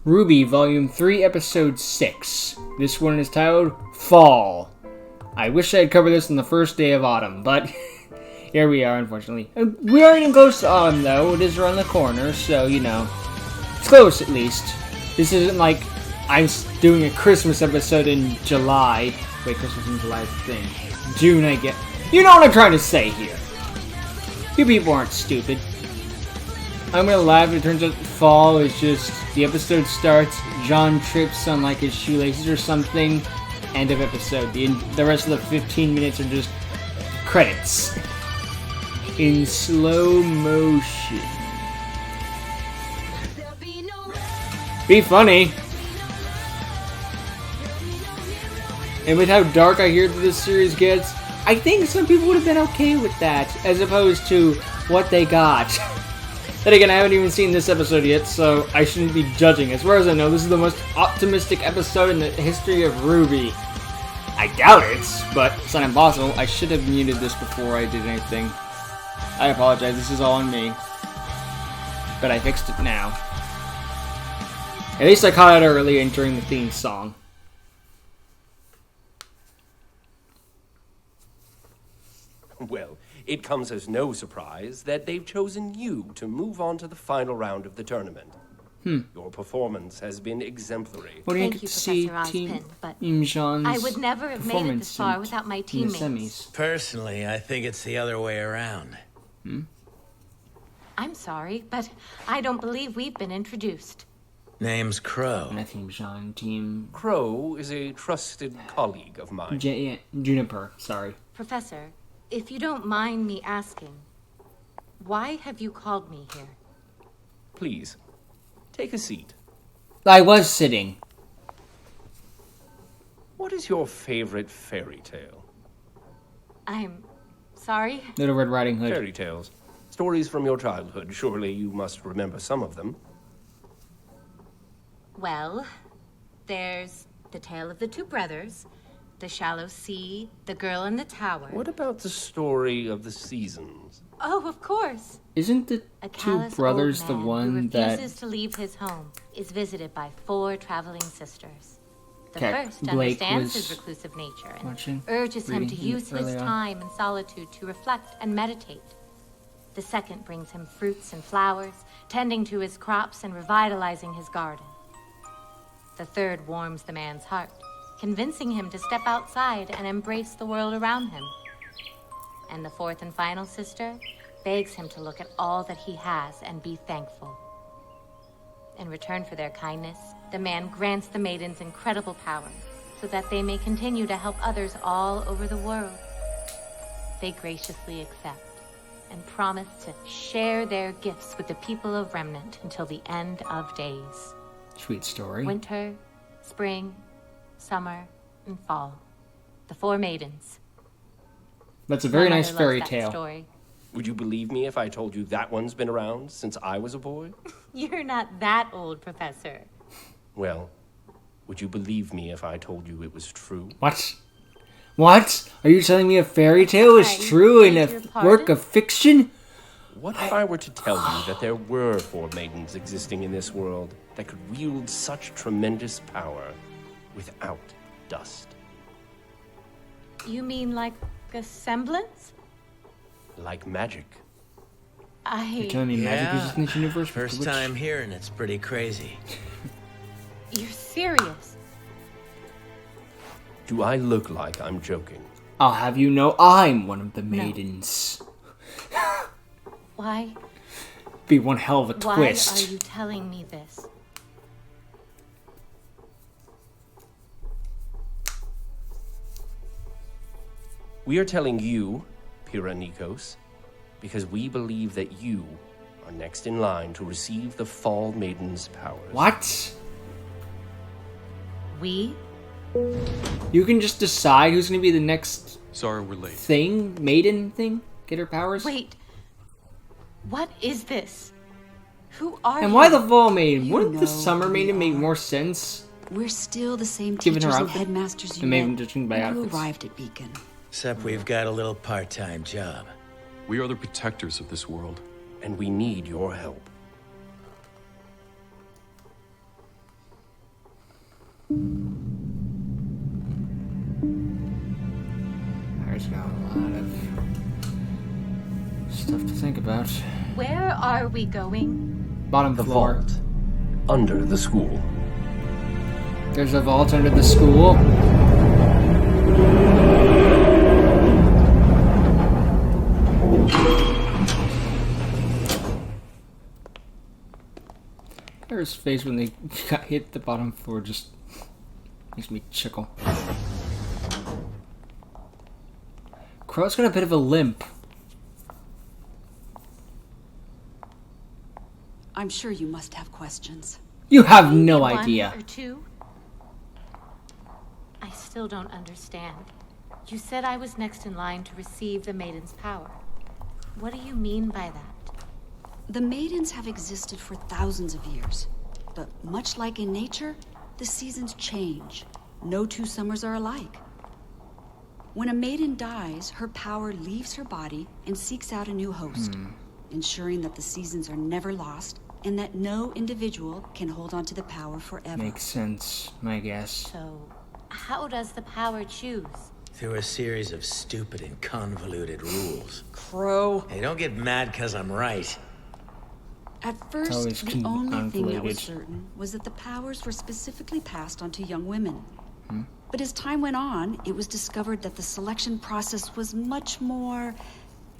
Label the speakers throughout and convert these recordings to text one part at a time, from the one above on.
Speaker 1: RWBY Volume 3, Episode 6. This one is titled Fall. I wish I had covered this on the first day of autumn, but here we are, unfortunately. We aren't even close to autumn, though. It is around the corner, so, you know. It's close, at least. This isn't like I'm doing a Christmas episode in July. Wait, Christmas in July is the thing. June, I get. You know what I'm trying to say here. You people aren't stupid. I'm gonna laugh if it turns out fall is just, the episode starts, John trips on like his shoelaces or something, end of episode. The rest of the 15 minutes are just credits. In slow motion. Be funny. And with how dark I hear that this series gets, I think some people would have been okay with that, as opposed to what they got. Then again, I haven't even seen this episode yet, so I shouldn't be judging. As far as I know, this is the most optimistic episode in the history of RWBY. I doubt it, but it's not impossible. I should have muted this before I did anything. I apologize, this is all on me. But I fixed it now. At least I caught it early and during the theme song.
Speaker 2: Well, it comes as no surprise that they've chosen you to move on to the final round of the tournament. Your performance has been exemplary.
Speaker 1: What do you
Speaker 3: Thank
Speaker 1: get
Speaker 3: you,
Speaker 1: to see
Speaker 3: Professor
Speaker 1: Team
Speaker 3: Ozpin, but
Speaker 1: Imjan's
Speaker 3: I would never have made it this far without my
Speaker 1: in the
Speaker 3: teammates.
Speaker 1: semis?
Speaker 4: Personally, I think it's the other way around.
Speaker 3: I'm sorry, but I don't believe we've been introduced.
Speaker 4: Name's Crow.
Speaker 1: And I think Imjan, Team
Speaker 2: Crow is a trusted colleague of mine.
Speaker 1: Juniper, sorry.
Speaker 3: Professor, if you don't mind me asking, why have you called me here?
Speaker 2: Please, take a seat.
Speaker 1: I was sitting.
Speaker 2: What is your favorite fairy tale?
Speaker 3: I'm sorry?
Speaker 1: Little Red Riding Hood.
Speaker 2: Fairy tales. Stories from your childhood. Surely you must remember some of them.
Speaker 3: Well, there's the tale of the two brothers, the shallow sea, the girl in the tower.
Speaker 2: What about the story of the seasons?
Speaker 3: Oh, of course.
Speaker 1: Isn't the
Speaker 3: A
Speaker 1: two
Speaker 3: callous
Speaker 1: brothers
Speaker 3: old
Speaker 1: the
Speaker 3: man
Speaker 1: one
Speaker 3: who
Speaker 1: that
Speaker 3: refuses to leave his home is visited by 4 traveling sisters. The
Speaker 1: Okay,
Speaker 3: first
Speaker 1: Blake
Speaker 3: understands
Speaker 1: was
Speaker 3: his reclusive nature and
Speaker 1: watching,
Speaker 3: urges him to
Speaker 1: reading
Speaker 3: use his
Speaker 1: early on.
Speaker 3: time in solitude to reflect and meditate. The second brings him fruits and flowers, tending to his crops and revitalizing his garden. The third warms the man's heart, convincing him to step outside and embrace the world around him. And the fourth and final sister begs him to look at all that he has and be thankful. In return for their kindness, the man grants the maidens incredible power so that they may continue to help others all over the world. They graciously accept and promise to share their gifts with the people of Remnant until the end of days.
Speaker 1: sweet story.
Speaker 3: Winter, spring, summer, and fall. The 4 maidens.
Speaker 1: That's a very
Speaker 3: My
Speaker 1: nice
Speaker 3: mother
Speaker 1: fairy
Speaker 3: loves that
Speaker 1: tale.
Speaker 3: story.
Speaker 2: Would you believe me if I told you that one's been around since I was a boy?
Speaker 3: You're not that old, Professor.
Speaker 2: Well, would you believe me if I told you it was true?
Speaker 1: What? What? Are you telling me a fairy tale is
Speaker 3: I
Speaker 1: true in
Speaker 3: beg
Speaker 1: a
Speaker 3: your
Speaker 1: work
Speaker 3: pardon?
Speaker 1: of fiction?
Speaker 2: What if I were to tell you that there were 4 maidens existing in this world that could wield such tremendous power without dust?
Speaker 3: You mean like a semblance?
Speaker 2: Like magic.
Speaker 1: You're telling me magic exists in this universe?
Speaker 4: First
Speaker 1: Which-
Speaker 4: time hearing it's pretty crazy.
Speaker 3: You're serious?
Speaker 2: Do I look like I'm joking?
Speaker 1: I'll have you know I'm one of the maidens.
Speaker 3: Why?
Speaker 1: Be one hell of a
Speaker 3: Why
Speaker 1: twist.
Speaker 3: are you telling me this?
Speaker 2: We are telling you, Pyrrha Nikos, because we believe that you are next in line to receive the Fall Maiden's powers.
Speaker 1: What?
Speaker 3: We?
Speaker 1: You can just decide who's gonna be the next
Speaker 5: Sorry we're late.
Speaker 1: thing? Maiden thing? Get her powers?
Speaker 3: Wait. What is this? Who are you?
Speaker 1: And why the Fall Maiden?
Speaker 6: You
Speaker 1: Wouldn't the
Speaker 6: know
Speaker 1: Summer
Speaker 6: who we
Speaker 1: Maiden make
Speaker 6: are.
Speaker 1: more sense?
Speaker 6: We're still the same
Speaker 1: Given her
Speaker 6: teachers and
Speaker 1: outfit?
Speaker 6: headmasters you
Speaker 1: And maybe
Speaker 6: met
Speaker 1: judging by
Speaker 6: when you
Speaker 1: outfits.
Speaker 6: arrived at Beacon.
Speaker 4: Except we've got a little part-time job.
Speaker 5: We are the protectors of this world.
Speaker 2: And we need your help.
Speaker 1: Stuff to think about.
Speaker 3: Where are we going?
Speaker 1: Bottom
Speaker 2: The
Speaker 1: floor.
Speaker 2: vault. Under the school.
Speaker 1: There's a vault under the school. His face when they got hit the bottom floor just makes me chuckle. Crow's got a bit of a limp.
Speaker 6: I'm sure you must have questions.
Speaker 1: You have no
Speaker 3: Maybe
Speaker 1: idea.
Speaker 3: One or two? I still don't understand. You said I was next in line to receive the Maiden's power. What do you mean by that?
Speaker 6: The Maidens have existed for thousands of years. But much like in nature, the seasons change. No two summers are alike. When a Maiden dies, her power leaves her body and seeks out a new host, ensuring that the seasons are never lost and that no individual can hold on to the power forever.
Speaker 1: Makes sense, I guess.
Speaker 3: So, how does the power choose?
Speaker 4: Through a series of stupid and convoluted rules.
Speaker 6: Crow.
Speaker 4: Hey, don't get mad because I'm right.
Speaker 6: At
Speaker 1: always
Speaker 6: first, the only thing that was
Speaker 1: convoluted.
Speaker 6: certain was that the powers were specifically passed on to young women. But as time went on, it was discovered that the selection process was much more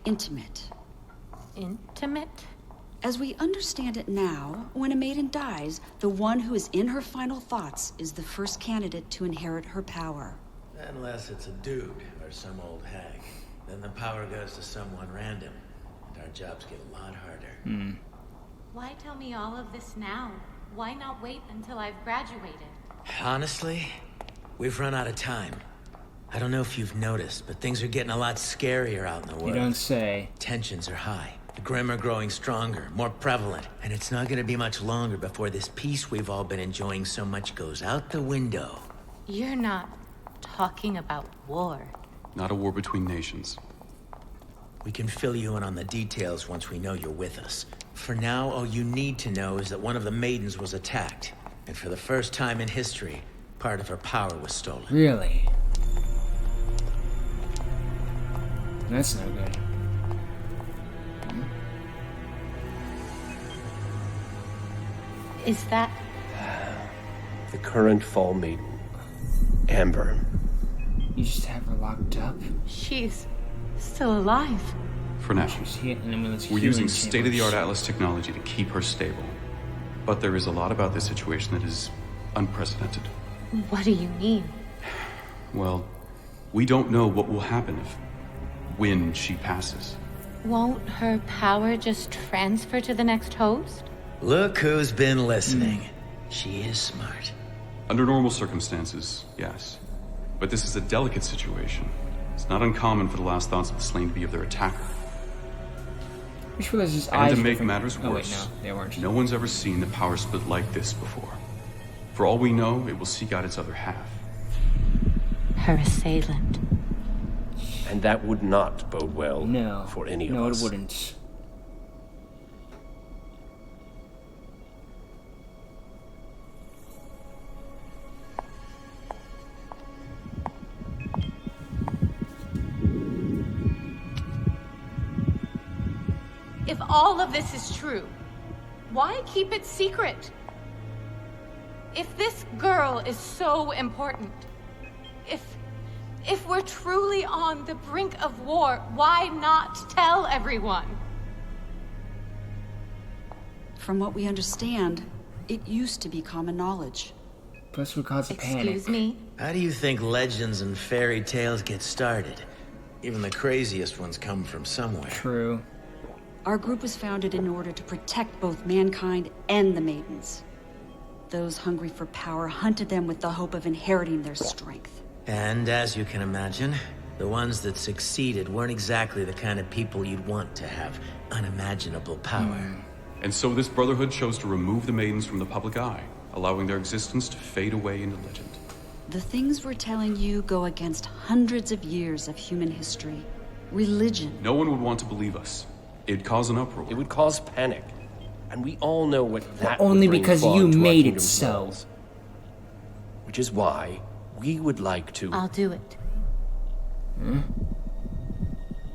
Speaker 6: intimate.
Speaker 3: Intimate?
Speaker 6: As we understand it now, when a maiden dies, the one who is in her final thoughts is the first candidate to inherit her power.
Speaker 4: Unless it's a dude or some old hag. Then the power goes to someone random. And our jobs get a lot harder.
Speaker 3: Why tell me all of this now? Why not wait until I've graduated?
Speaker 4: Honestly, we've run out of time. I don't know if you've noticed, but things are getting a lot scarier out in the world.
Speaker 1: You don't say.
Speaker 4: Tensions are high. The Grim are growing stronger, more prevalent. And it's not gonna be much longer before this peace we've all been enjoying so much goes out the window.
Speaker 3: You're not talking about war.
Speaker 5: Not a war between nations.
Speaker 4: We can fill you in on the details once we know you're with us. For now, all you need to know is that one of the Maidens was attacked. And for the first time in history, part of her power was stolen.
Speaker 1: Really? That's no good.
Speaker 3: Is that...
Speaker 2: The current Fall Maiden. Amber.
Speaker 1: You just have her locked up?
Speaker 3: she's still alive?
Speaker 5: For now.
Speaker 1: She's hitting him with his
Speaker 5: We're
Speaker 1: healing
Speaker 5: using
Speaker 1: chambers.
Speaker 5: state-of-the-art Atlas technology to keep her stable. But there is a lot about this situation that is unprecedented.
Speaker 3: What do you mean?
Speaker 5: Well, we don't know what will happen when she passes.
Speaker 3: Won't her power just transfer to the next host?
Speaker 4: Look who's been listening. She is smart.
Speaker 5: Under normal circumstances, yes. But this is a delicate situation. It's not uncommon for the last thoughts of the slain to be of their attacker.
Speaker 1: I just realized his
Speaker 5: And
Speaker 1: eyes
Speaker 5: to
Speaker 1: were
Speaker 5: make
Speaker 1: different.
Speaker 5: matters
Speaker 1: Oh wait,
Speaker 5: worse,
Speaker 1: no, they weren't.
Speaker 5: no one's ever seen the power split like this before. For all we know, it will seek out its other half.
Speaker 3: Her assailant.
Speaker 2: And that would not bode well
Speaker 1: No.
Speaker 2: for any
Speaker 1: no,
Speaker 2: of us.
Speaker 1: it wouldn't.
Speaker 3: If all of this is true, why keep it secret? If this girl is so important, if we're truly on the brink of war, why not tell everyone?
Speaker 6: From what we understand, it used to be common knowledge.
Speaker 1: Plus would cause a panic.
Speaker 3: Excuse me?
Speaker 4: How do you think legends and fairy tales get started? Even the craziest ones come from somewhere.
Speaker 1: True.
Speaker 6: Our group was founded in order to protect both mankind and the Maidens. Those hungry for power hunted them with the hope of inheriting their strength.
Speaker 4: And as you can imagine, the ones that succeeded weren't exactly the kind of people you'd want to have unimaginable power.
Speaker 5: And so this Brotherhood chose to remove the Maidens from the public eye, allowing their existence to fade away into legend.
Speaker 6: The things we're telling you go against hundreds of years of human history. Religion.
Speaker 5: No one would want to believe us. It'd cause an uproar.
Speaker 2: It would cause panic. And we all know what that
Speaker 1: only
Speaker 2: would bring
Speaker 1: because
Speaker 2: flawed
Speaker 1: you
Speaker 2: to our
Speaker 1: made it
Speaker 2: kingdom's
Speaker 1: so.
Speaker 2: walls. Which is why we would like to...
Speaker 3: I'll do it.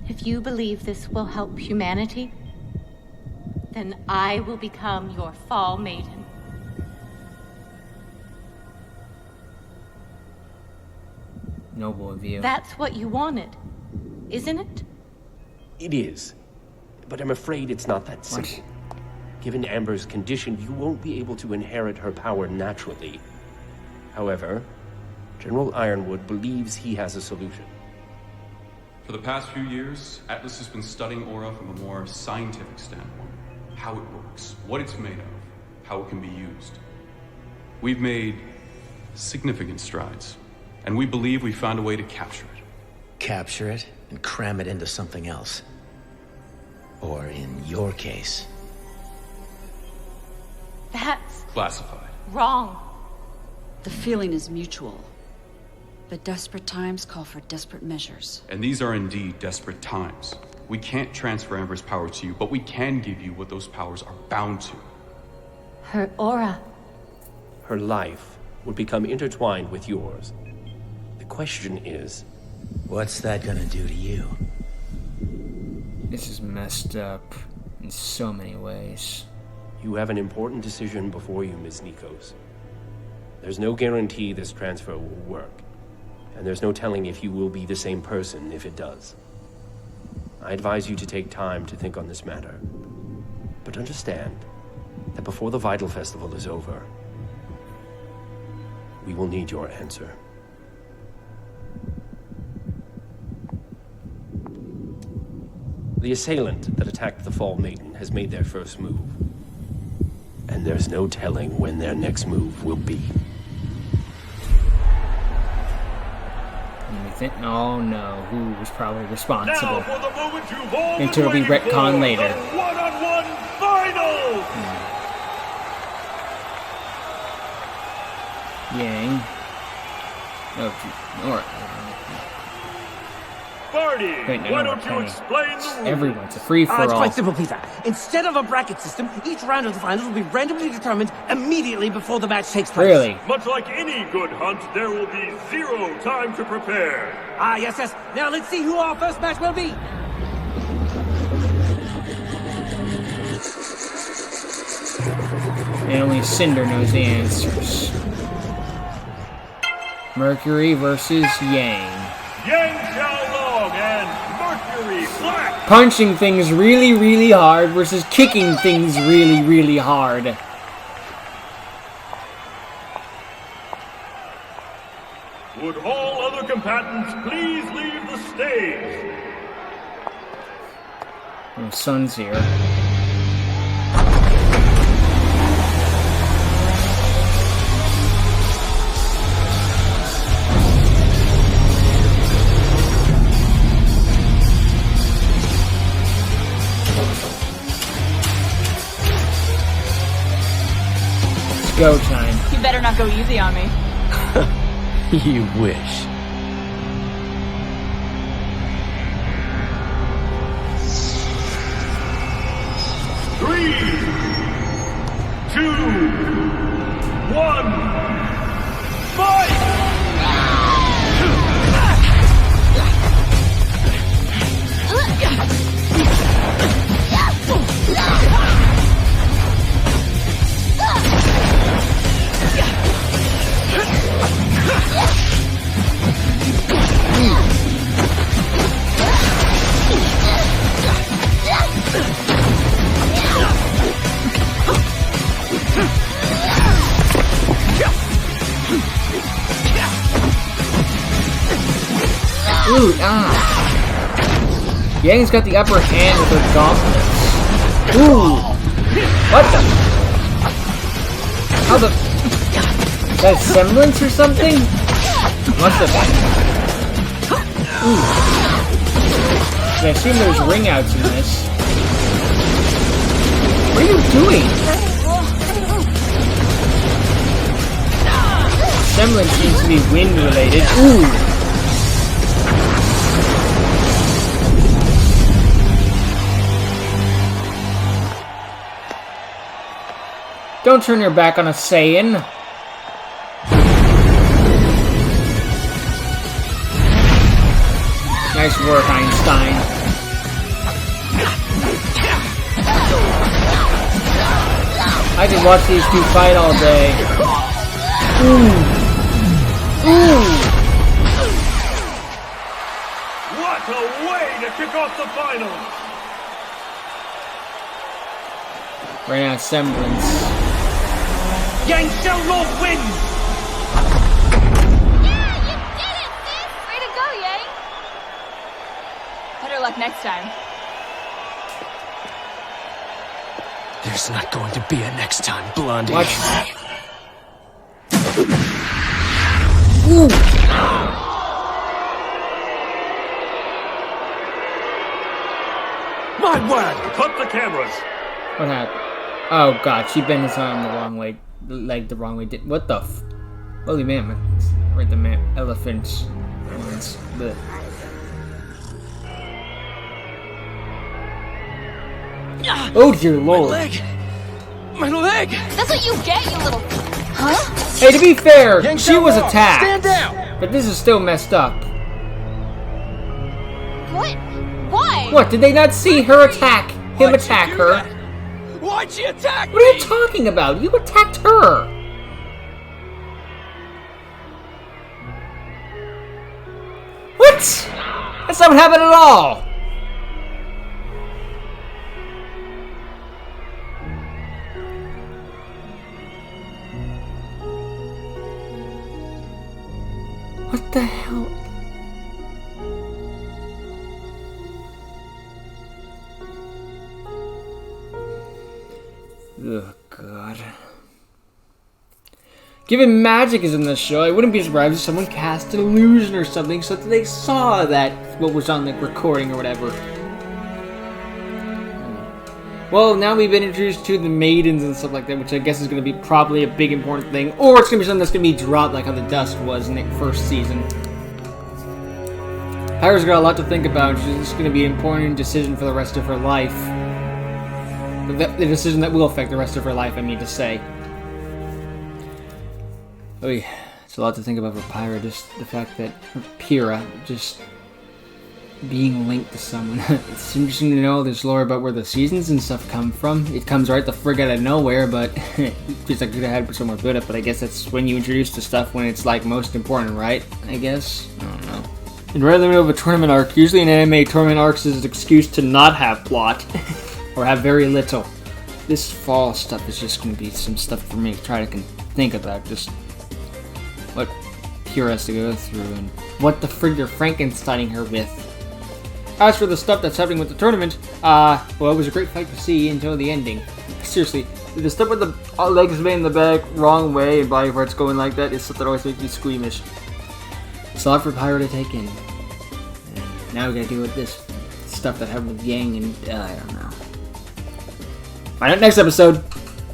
Speaker 3: If you believe this will help humanity, then I will become your Fall Maiden.
Speaker 1: Noble of you.
Speaker 3: That's what you wanted, isn't it?
Speaker 2: It is. But I'm afraid it's not that simple. Given Amber's condition, you won't be able to inherit her power naturally. However, General Ironwood believes he has a solution.
Speaker 5: For the past few years, Atlas has been studying aura from a more scientific standpoint. How it works, what it's made of, how it can be used. We've made significant strides, and we believe we found a way to capture it.
Speaker 4: Capture it and cram it into something else. Or in your case...
Speaker 3: That's
Speaker 5: Classified.
Speaker 3: wrong.
Speaker 6: The feeling is mutual. But desperate times call for desperate measures.
Speaker 5: And these are indeed desperate times. We can't transfer Amber's power to you, but we can give you what those powers are bound to.
Speaker 3: Her aura.
Speaker 2: Her life would become intertwined with yours. The question is...
Speaker 4: What's that gonna do to you?
Speaker 1: This is messed up in so many ways.
Speaker 2: You have an important decision before you, Ms. Nikos. There's no guarantee this transfer will work, and there's no telling if you will be the same person if it does. I advise you to take time to think on this matter, but understand that before the Vital Festival is over, we will need your answer. The assailant that attacked the Fall Maiden has made their first move. And there's no telling when their next move will be.
Speaker 1: And we think, oh no, who was probably responsible?
Speaker 7: Now for the moment you've all
Speaker 1: Until it'll be
Speaker 7: been waiting
Speaker 1: retconned
Speaker 7: for,
Speaker 1: later.
Speaker 7: the one-on-one final!
Speaker 1: Yang. Oh, Nora.
Speaker 7: Barney,
Speaker 1: Wait, no,
Speaker 7: why
Speaker 1: no,
Speaker 7: don't you
Speaker 1: Penny.
Speaker 7: explain the rules?
Speaker 1: Everyone's a free-for-all.
Speaker 8: It's quite simple, Peter. Instead of a bracket system, each round of the finals will be randomly determined immediately before the match takes place.
Speaker 1: Really?
Speaker 7: Much like any good hunt, there will be 0 time to prepare.
Speaker 8: Ah, yes. Now let's see who our first match will be.
Speaker 1: And only Cinder knows the answers. Mercury versus Yang.
Speaker 7: Yang Xiaolong and Mercury Black.
Speaker 1: Punching things really, really hard versus kicking things really, really hard.
Speaker 7: Would all other combatants please leave the stage?
Speaker 1: Oh, Sun's here. Go time.
Speaker 9: You better not go easy on me.
Speaker 4: You wish.
Speaker 7: Three, 2, 1, fight!
Speaker 1: Ooh, Yang's got the upper hand with her gauntlets. Ooh! What the? How the? Is that semblance or something? Must have been. Ooh. I assume there's ring outs in this. What are you doing? Semblance seems to be wind related. Ooh! Don't turn your back on a Saiyan. Nice work, Einstein. I could watch these two fight all day.
Speaker 7: What a way to kick off the finals!
Speaker 1: Right now, semblance.
Speaker 8: Yang Xiaolong wins!
Speaker 9: Yeah, you did it, sis! Way to go, Yang! Better luck next time.
Speaker 10: There's not going to be a next time, Blondie.
Speaker 1: What?
Speaker 8: My word!
Speaker 7: Cut the cameras!
Speaker 1: What happened? Oh god, she bent his arm the wrong way. Leg the wrong way. What the f? Holy man. Right, the man. Elephants. The... Oh dear lord.
Speaker 10: My leg! My leg!
Speaker 9: That's what you get, you little... Huh?
Speaker 1: Hey, to be fair,
Speaker 8: Yang
Speaker 1: she was
Speaker 8: Xiaolong,
Speaker 1: attacked.
Speaker 8: stand down!
Speaker 1: But this is still messed up.
Speaker 9: What? Why?
Speaker 1: What, did they not see her attack? Him
Speaker 10: Why'd she
Speaker 1: attack
Speaker 10: do
Speaker 1: her?
Speaker 10: that? Why'd she attack
Speaker 1: What are
Speaker 10: me?
Speaker 1: you talking about? You attacked her! What? That's not what happened at all! What the hell? Oh god. Given magic is in this show, I wouldn't be surprised if someone cast an illusion or something so that they saw that what was on the recording or whatever. Well, now we've been introduced to the Maidens and stuff like that, which I guess is going to be probably a big important thing, or it's going to be something that's going to be dropped like how the Dust was in the first season. Pyra's got a lot to think about. She's going to be an important decision for the rest of her life. The decision that will affect the rest of her life, I mean to say. Oh yeah, it's a lot to think about for Pyra, just the fact that Pyra just being linked to someone. It's interesting to know there's lore about where the seasons and stuff come from. It comes right the frig out of nowhere, but just like I could have had some more build up, but I guess that's when you introduce the stuff when it's like most important, right? I guess? I don't know. And right in the middle of a tournament arc, usually in anime, tournament arcs is an excuse to not have plot. Or have very little. This fall stuff is just going to be some stuff for me to try to think about. Just what Pyra has to go through and what the frig they're Frankensteining her with. As for the stuff that's happening with the tournament, well, it was a great fight to see until the ending. Seriously, the stuff with the legs made in the back wrong way and body parts going like that is stuff that always makes me squeamish. It's a lot for Pyra to take in. And now we gotta deal with this stuff that happened with Yang and I don't know. Find out next episode.